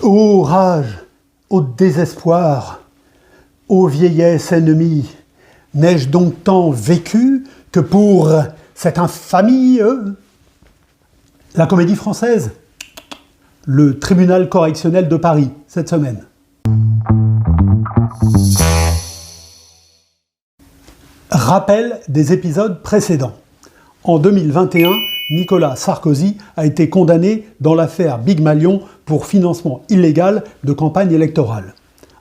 Ô rage, ô désespoir, ô vieillesse ennemie, n'ai-je donc tant vécu que pour cette infamie? La Comédie Française, le tribunal correctionnel de Paris, cette semaine. Rappel des épisodes précédents. En 2021, Nicolas Sarkozy a été condamné dans l'affaire Big Malion pour financement illégal de campagne électorale.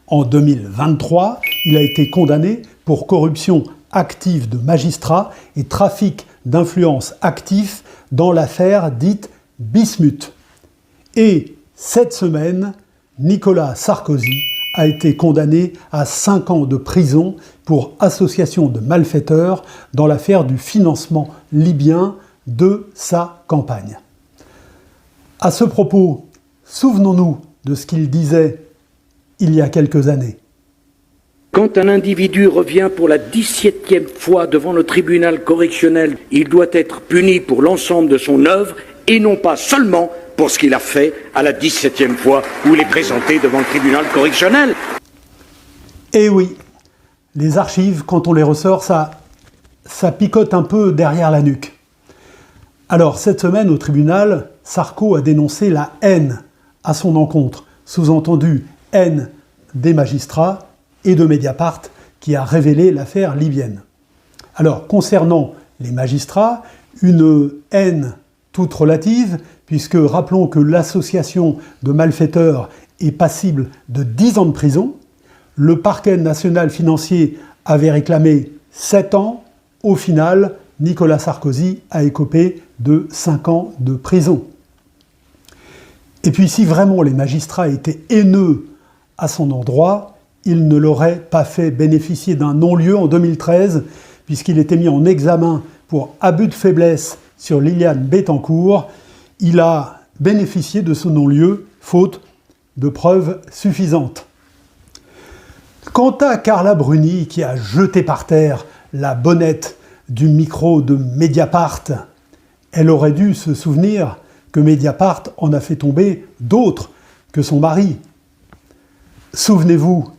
En 2023, il a été condamné pour corruption active de magistrats et trafic d'influence actif dans l'affaire dite Bismuth. Et cette semaine, Nicolas Sarkozy a été condamné à 5 ans de prison pour association de malfaiteurs dans l'affaire du financement libyen de sa campagne. À ce propos, souvenons-nous de ce qu'il disait il y a quelques années. Quand un individu revient pour la 17e fois devant le tribunal correctionnel, il doit être puni pour l'ensemble de son œuvre et non pas seulement pour ce qu'il a fait à la 17e fois où il est présenté devant le tribunal correctionnel. Eh oui, les archives, quand on les ressort, ça picote un peu derrière la nuque. Alors, cette semaine, au tribunal, Sarko a dénoncé la haine à son encontre, sous-entendu haine des magistrats et de Mediapart, qui a révélé l'affaire libyenne. Alors, concernant les magistrats, une haine toute relative, puisque rappelons que l'association de malfaiteurs est passible de 10 ans de prison. Le parquet national financier avait réclamé 7 ans. Au final, Nicolas Sarkozy a écopé de 5 ans de prison. Et puis si vraiment les magistrats étaient haineux à son endroit, il ne l'aurait pas fait bénéficier d'un non-lieu en 2013, puisqu'il était mis en examen pour abus de faiblesse sur Liliane Bettencourt. Il a bénéficié de ce non-lieu, faute de preuves suffisantes. Quant à Carla Bruni, qui a jeté par terre la bonnette du micro de Mediapart, elle aurait dû se souvenir que Mediapart en a fait tomber d'autres que son mari. Souvenez-vous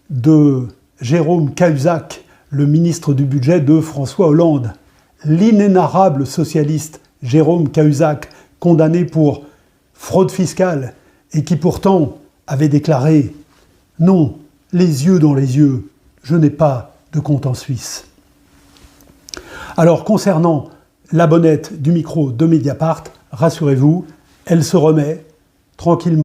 de Jérôme Cahuzac, le ministre du budget de François Hollande. L'inénarrable socialiste Jérôme Cahuzac, condamné pour fraude fiscale et qui pourtant avait déclaré « Non, les yeux dans les yeux, je n'ai pas de compte en Suisse ». Alors concernant la bonnette du micro de Mediapart, rassurez-vous, elle se remet tranquillement.